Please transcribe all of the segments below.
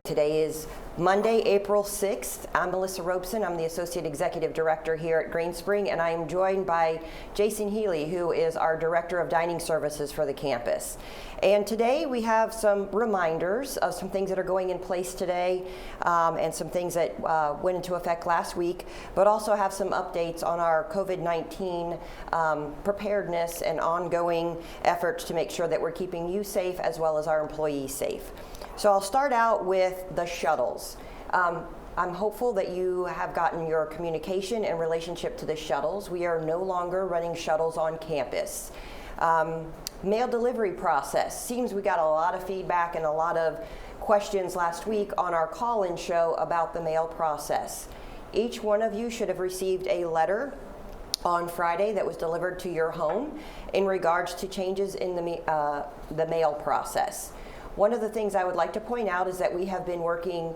Today is Monday, April 6th. I'm Melissa Robson. I'm the Associate Executive Director here at Greenspring, and I am joined by Jason Healey, who is our Director of Dining Services for the campus. And today we have some reminders of some things that are going in place today and some things that went into effect last week, but also have some updates on our COVID-19 preparedness and ongoing efforts to make sure that we're keeping you safe as well as our employees safe. So I'll start out with the shuttles. I'm hopeful that you have gotten your communication in relationship to the shuttles. We are no longer running shuttles on campus. Mail delivery process. Seems we got a lot of feedback and a lot of questions last week on our call-in show about the mail process. Each one of you should have received a letter on Friday that was delivered to your home in regards to changes in the mail process. One of the things I would like to point out is that we have been working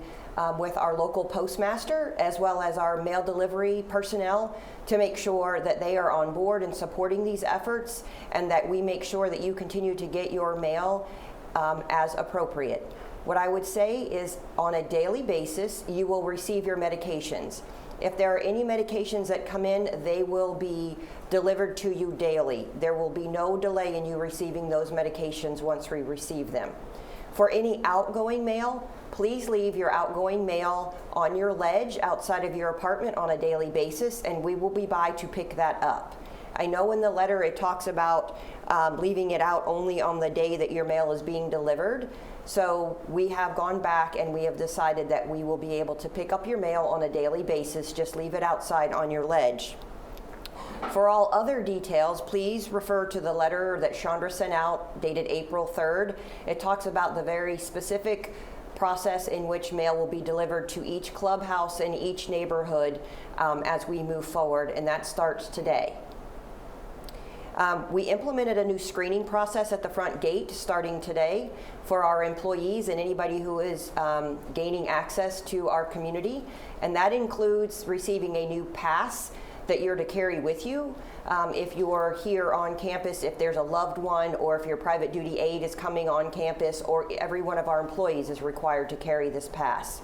with our local postmaster as well as our mail delivery personnel to make sure that they are on board and supporting these efforts, and that we make sure that you continue to get your mail as appropriate. What I would say is on a daily basis, you will receive your medications. If there are any medications that come in, they will be delivered to you daily. There will be no delay in you receiving those medications once we receive them. For any outgoing mail, please leave your outgoing mail on your ledge outside of your apartment on a daily basis, and we will be by to pick that up. I know in the letter it talks about leaving it out only on the day that your mail is being delivered. So we have gone back and we have decided that we will be able to pick up your mail on a daily basis. Just leave it outside on your ledge. For all other details, please refer to the letter that Chandra sent out dated April 3rd. It talks about the very specific process in which mail will be delivered to each clubhouse in each neighborhood as we move forward, and that starts today. We implemented a new screening process at the front gate starting today for our employees and anybody who is gaining access to our community, and that includes receiving a new pass that you're to carry with you. If you're here on campus, if there's a loved one, or if your private duty aide is coming on campus, or every one of our employees is required to carry this pass.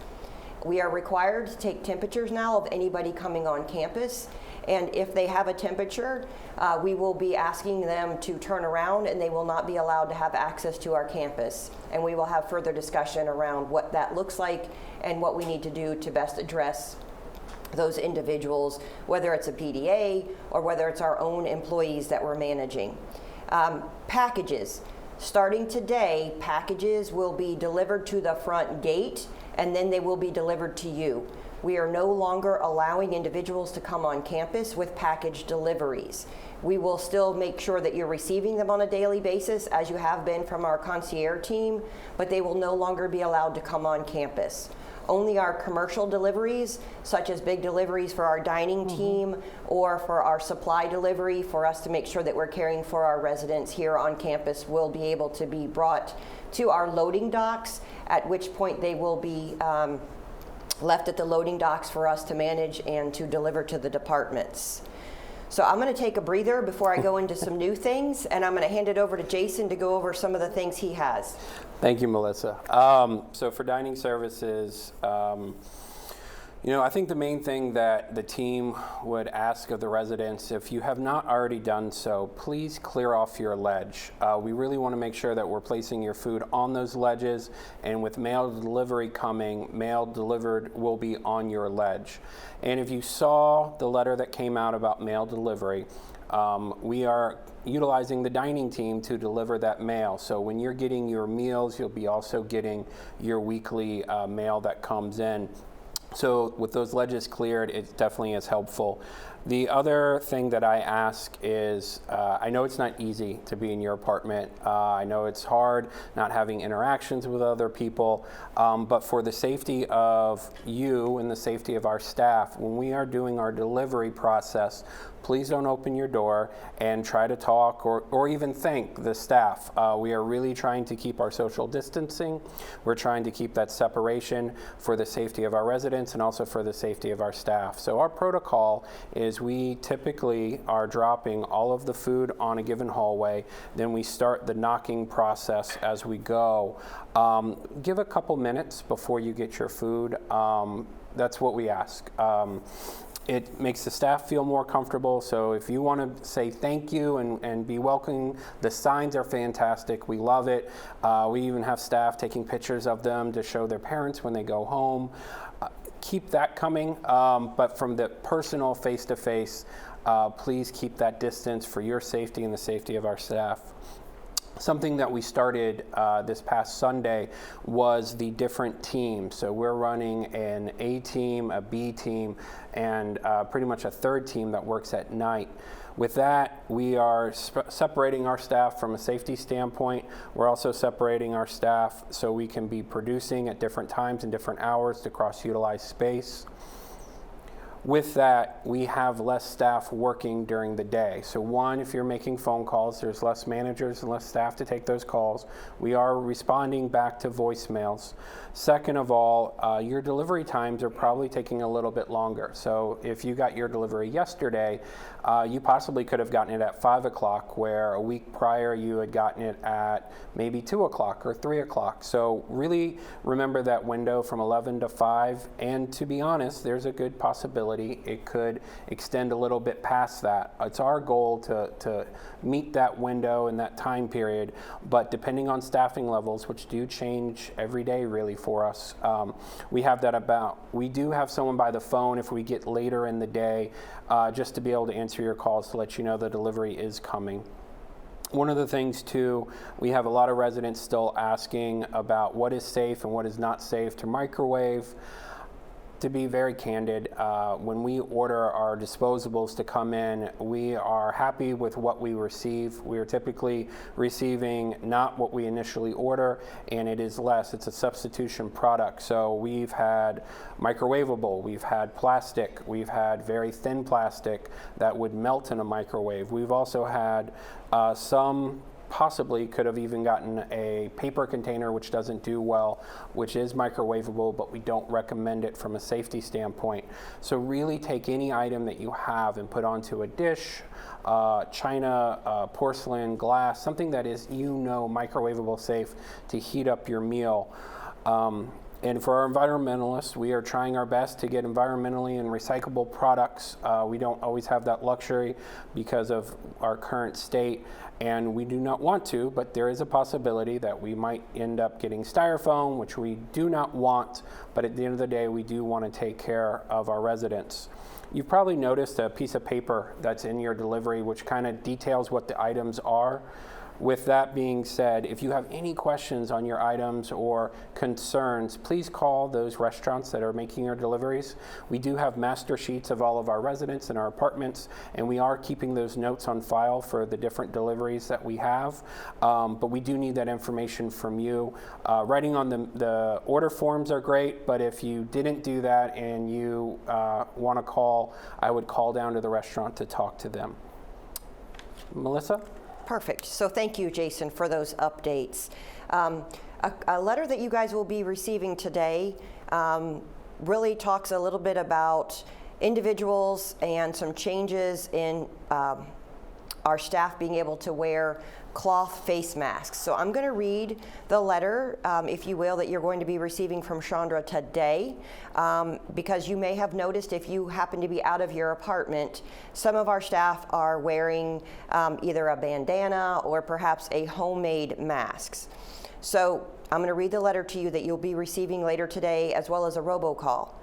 We are required to take temperatures now of anybody coming on campus, and if they have a temperature, we will be asking them to turn around and they will not be allowed to have access to our campus. And we will have further discussion around what that looks like and what we need to do to best address those individuals, whether it's a PDA or whether it's our own employees that we're managing. Packages. Starting today, packages will be delivered to the front gate and then they will be delivered to you. We are no longer allowing individuals to come on campus with package deliveries. We will still make sure that you're receiving them on a daily basis as you have been from our concierge team, but they will no longer be allowed to come on campus. Only our commercial deliveries, such as big deliveries for our dining team or for our supply delivery for us to make sure that we're caring for our residents here on campus, will be able to be brought to our loading docks, at which point they will be left at the loading docks for us to manage and to deliver to the departments. So I'm going to take a breather before I go into some new things, and I'm going to hand it over to Jason to go over some of the things he has. Thank you, Melissa. So for dining services, I think the main thing that the team would ask of the residents, if you have not already done so, please clear off your ledge. We really want to make sure that we're placing your food on those ledges, and with mail delivery coming, mail delivered will be on your ledge. And if you saw the letter that came out about mail delivery, we are utilizing the dining team to deliver that mail. So when you're getting your meals, you'll be also getting your weekly mail that comes in. So with those ledges cleared, it definitely is helpful. The other thing that I ask is, I know it's not easy to be in your apartment. I know it's hard not having interactions with other people, but for the safety of you and the safety of our staff, when we are doing our delivery process, please don't open your door and try to talk or even thank the staff. We are really trying to keep our social distancing. We're trying to keep that separation for the safety of our residents and also for the safety of our staff. So our protocol is is we typically are dropping all of the food on a given hallway. Then we start the knocking process as we go. Give a couple minutes before you get your food. That's what we ask. It makes the staff feel more comfortable. So if you want to say thank you and be welcoming, the signs are fantastic. We love it. We even have staff taking pictures of them to show their parents when they go home. Keep that coming, but from the personal face-to-face, please keep that distance for your safety and the safety of our staff. Something that we started this past Sunday was the different teams. So we're running an A team, a B team, and pretty much a third team that works at night. With that, we are separating our staff from a safety standpoint. We're also separating our staff so we can be producing at different times and different hours to cross-utilize space. With that, we have less staff working during the day. So one, if you're making phone calls, there's less managers and less staff to take those calls. We are responding back to voicemails. Second of all, your delivery times are probably taking a little bit longer. So if you got your delivery yesterday, you possibly could have gotten it at 5 o'clock, where a week prior you had gotten it at maybe 2 o'clock or 3 o'clock. So really remember that window from 11 to 5. And to be honest, there's a good possibility it could extend a little bit past that. It's our goal to meet that window and that time period, but depending on staffing levels, which do change every day really for us, we have that about. We do have someone by the phone if we get later in the day, just to be able to answer your calls to let you know the delivery is coming. One of the things too, we have a lot of residents still asking about what is safe and what is not safe to microwave. To be very candid, when we order our disposables to come in, we are happy with what we receive. We are typically receiving not what we initially order, and it is less. It's a substitution product. So we've had microwavable, we've had plastic, we've had very thin plastic that would melt in a microwave. We've also had some possibly could have even gotten a paper container, which doesn't do well, which is microwavable, but we don't recommend it from a safety standpoint. So really take any item that you have and put onto a dish, china, porcelain, glass, something that is, microwavable safe to heat up your meal. And for our environmentalists, we are trying our best to get environmentally and recyclable products. We don't always have that luxury because of our current state, and we do not want to, but there is a possibility that we might end up getting styrofoam, which we do not want, but at the end of the day, we do want to take care of our residents. You've probably noticed a piece of paper that's in your delivery, which kind of details what the items are. With that being said, if you have any questions on your items or concerns, please call those restaurants that are making your deliveries. We do have master sheets of all of our residents in our apartments, and we are keeping those notes on file for the different deliveries that we have. But we do need that information from you. Writing on the order forms are great, but if you didn't do that and you want to call, I would call down to the restaurant to talk to them. Melissa? Perfect. So thank you, Jason, for those updates. A letter that you guys will be receiving today really talks a little bit about individuals and some changes in our staff being able to wear cloth face masks. So I'm going to read the letter, if you will, that you're going to be receiving from Chandra today, because you may have noticed if you happen to be out of your apartment, some of our staff are wearing either a bandana or perhaps a homemade masks. So I'm going to read the letter to you that you'll be receiving later today, as well as a robocall.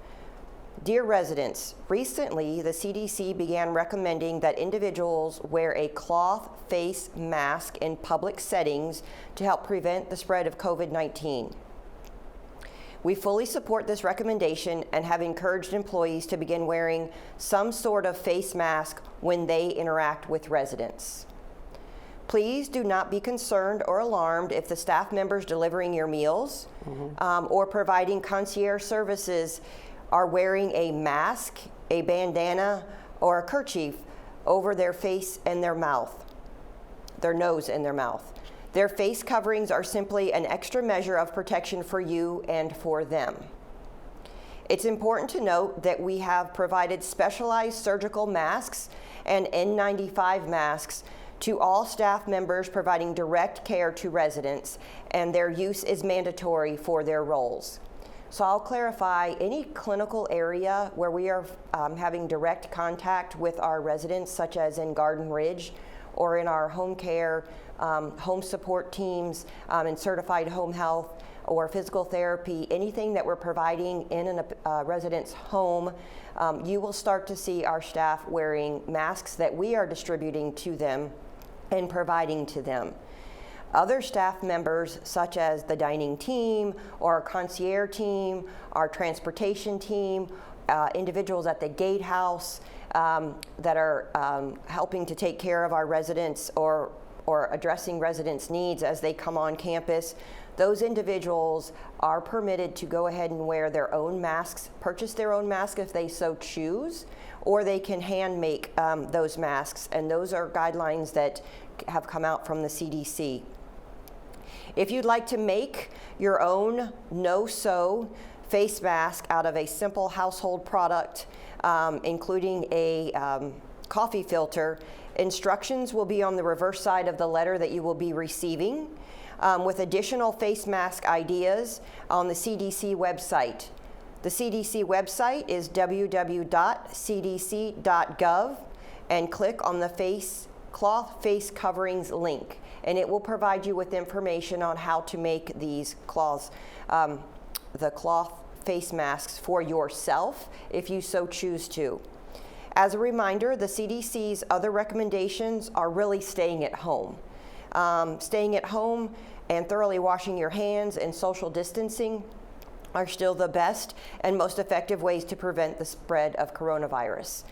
Dear residents, recently the CDC began recommending that individuals wear a cloth face mask in public settings to help prevent the spread of COVID-19. We fully support this recommendation and have encouraged employees to begin wearing some sort of face mask when they interact with residents. Please do not be concerned or alarmed if the staff members delivering your meals or providing concierge services are wearing a mask, a bandana, or a kerchief over their face and their mouth, their nose and their mouth. Their face coverings are simply an extra measure of protection for you and for them. It's important to note that we have provided specialized surgical masks and N95 masks to all staff members providing direct care to residents, and their use is mandatory for their roles. So I'll clarify, any clinical area where we are having direct contact with our residents, such as in Garden Ridge or in our home care, home support teams, and certified home health or physical therapy, anything that we're providing in a resident's home, you will start to see our staff wearing masks that we are distributing to them and providing to them. Other staff members, such as the dining team or our concierge team, our transportation team, individuals at the gatehouse that are helping to take care of our residents or addressing residents' needs as they come on campus, those individuals are permitted to go ahead and wear their own masks, purchase their own mask if they so choose, or they can hand make those masks, and those are guidelines that have come out from the CDC. If you'd like to make your own no-sew face mask out of a simple household product, including a coffee filter, instructions will be on the reverse side of the letter that you will be receiving, with additional face mask ideas on the CDC website. The CDC website is www.cdc.gov, and click on the cloth face coverings link, and it will provide you with information on how to make these the cloth face masks for yourself if you so choose to. As a reminder, the CDC's other recommendations are really staying at home. Staying at home and thoroughly washing your hands and social distancing are still the best and most effective ways to prevent the spread of coronavirus.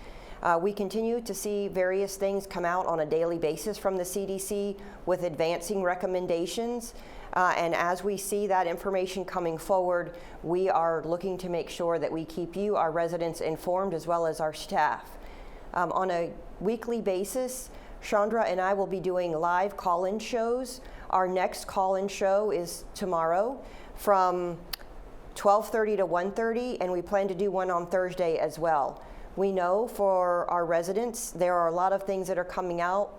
We continue to see various things come out on a daily basis from the CDC with advancing recommendations. And as we see that information coming forward, we are looking to make sure that we keep you, our residents, informed, as well as our staff. On a weekly basis, Chandra and I will be doing live call-in shows. Our next call-in show is tomorrow from 12:30 to 1:30, and we plan to do one on Thursday as well. We know for our residents, there are a lot of things that are coming out,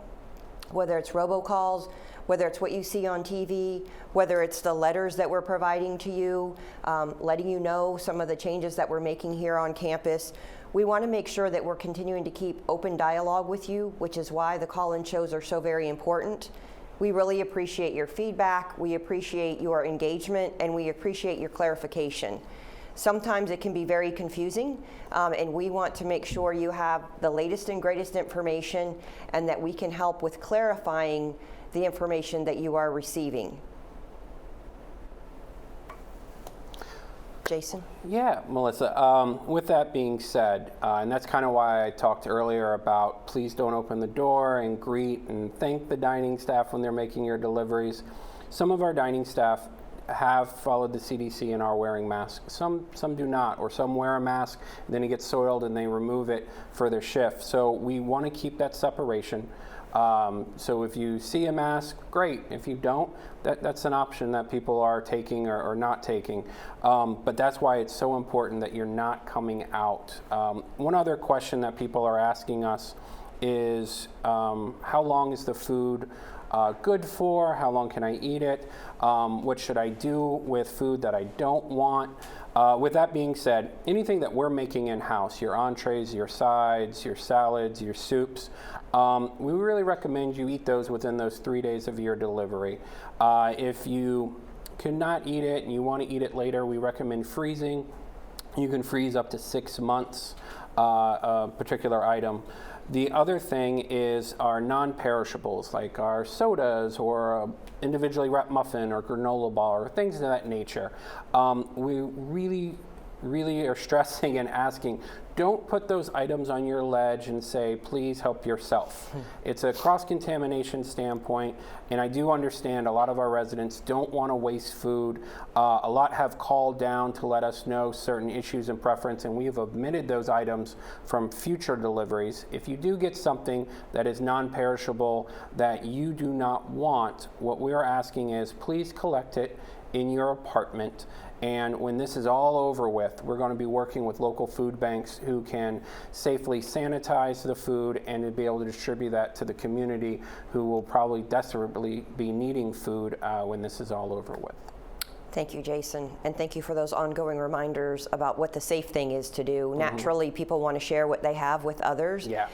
whether it's robocalls, whether it's what you see on TV, whether it's the letters that we're providing to you, letting you know some of the changes that we're making here on campus. We want to make sure that we're continuing to keep open dialogue with you, which is why the call-in shows are so very important. We really appreciate your feedback, we appreciate your engagement, and we appreciate your clarification. Sometimes it can be very confusing, and we want to make sure you have the latest and greatest information and that we can help with clarifying the information that you are receiving. Jason? Yeah, Melissa. With that being said, and that's kind of why I talked earlier about please don't open the door and greet and thank the dining staff when they're making your deliveries. Some of our dining staff have followed the CDC and are wearing masks. Some do not, or some wear a mask, and then it gets soiled and they remove it for their shift. So we want to keep that separation. So if you see a mask, great. If you don't, that's an option that people are taking or not taking. But that's why it's so important that you're not coming out. One other question that people are asking us is how long is the food good for? How long can I eat it? What should I do with food that I don't want? With that being said, anything that we're making in-house, your entrees, your sides, your salads, your soups, we really recommend you eat those within those 3 days of your delivery. If you cannot eat it and you want to eat it later, we recommend freezing. You can freeze up to 6 months a particular item. The other thing is our non-perishables, like our sodas or a individually wrapped muffin or granola bar or things of that nature. We really are stressing and asking, don't put those items on your ledge and say, please help yourself. It's a cross-contamination standpoint, and I do understand a lot of our residents don't want to waste food. A lot have called down to let us know certain issues and preference, and we have omitted those items from future deliveries. If you do get something that is non-perishable that you do not want, what we are asking is please collect it in your apartment. And when this is all over with, we're going to be working with local food banks who can safely sanitize the food and to be able to distribute that to the community who will probably desperately be needing food when this is all over with. Thank you, Jason, and thank you for those ongoing reminders about what the safe thing is to do. Naturally, people want to share what they have with others. Yeah.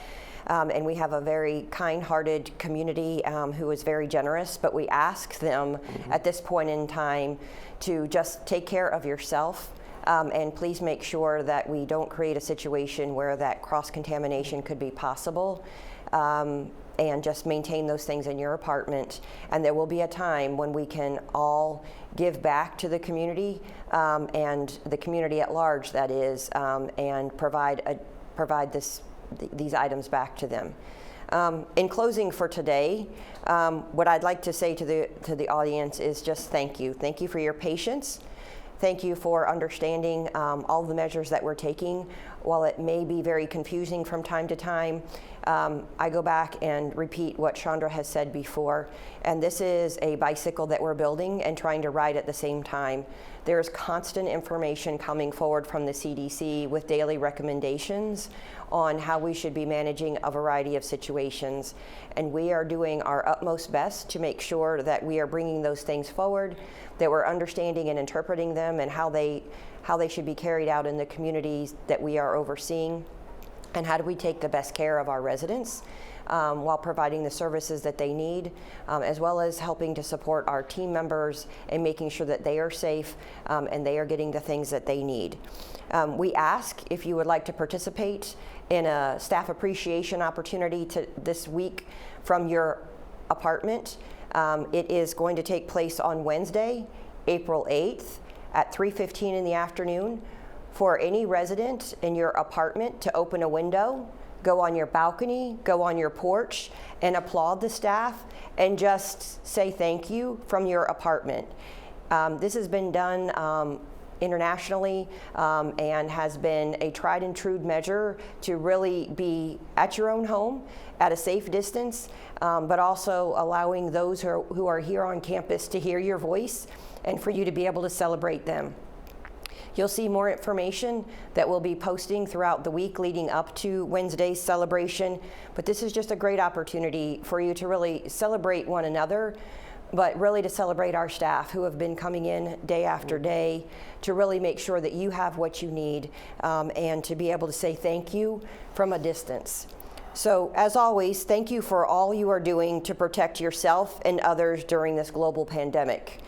And we have a very kind-hearted community who is very generous, but we ask them at this point in time to just take care of yourself, and please make sure that we don't create a situation where that cross-contamination could be possible, and just maintain those things in your apartment. And there will be a time when we can all give back to the community, and the community at large, that is, and provide these items back to them. In closing for today, what I'd like to say to the audience is just thank you. Thank you for your patience. Thank you for understanding all the measures that we're taking. While it may be very confusing from time to time, I go back and repeat what Chandra has said before, and this is a bicycle that we're building and trying to ride at the same time. There's constant information coming forward from the CDC with daily recommendations on how we should be managing a variety of situations, and we are doing our utmost best to make sure that we are bringing those things forward, that we're understanding and interpreting them, and how they should be carried out in the communities that we are overseeing, and how do we take the best care of our residents while providing the services that they need, as well as helping to support our team members and making sure that they are safe and they are getting the things that they need. We ask if you would like to participate in a staff appreciation opportunity this week from your apartment. It is going to take place on Wednesday, April 8th at 3:15 in the afternoon. For any resident in your apartment to open a window, go on your balcony, go on your porch, and applaud the staff and just say thank you from your apartment. This has been done internationally and has been a tried and true measure to really be at your own home at a safe distance, but also allowing those who are here on campus to hear your voice and for you to be able to celebrate them. You'll see more information that we'll be posting throughout the week leading up to Wednesday's celebration, but this is just a great opportunity for you to really celebrate one another, but really to celebrate our staff who have been coming in day after day to really make sure that you have what you need, and to be able to say thank you from a distance. So as always, thank you for all you are doing to protect yourself and others during this global pandemic.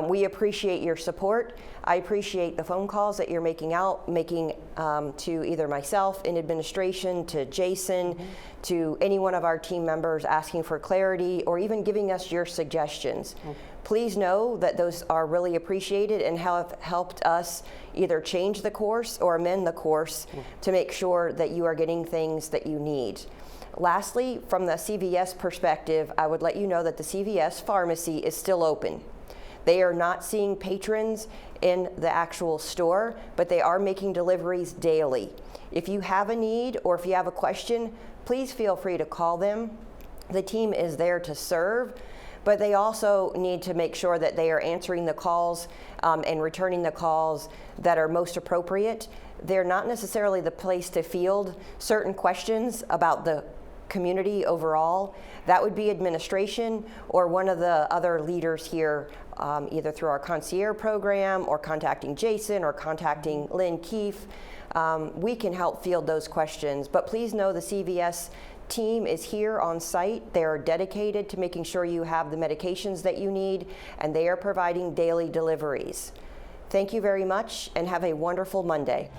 We appreciate your support. I appreciate the phone calls that you're making to either myself in administration, to Jason, to any one of our team members asking for clarity or even giving us your suggestions. Please know that those are really appreciated and have helped us either change the course or amend the course to make sure that you are getting things that you need. Lastly, from the CVS perspective, I would let you know that the CVS pharmacy is still open. They are not seeing patrons in the actual store, but they are making deliveries daily. If you have a need or if you have a question, please feel free to call them. The team is there to serve, but they also need to make sure that they are answering the calls and returning the calls that are most appropriate. They're not necessarily the place to field certain questions about the community overall. That would be administration or one of the other leaders here, either through our concierge program or contacting Jason or contacting Lynn Keefe. We can help field those questions, but please know the CVS team is here on site. They are dedicated to making sure you have the medications that you need, and they are providing daily deliveries. Thank you very much and have a wonderful Monday.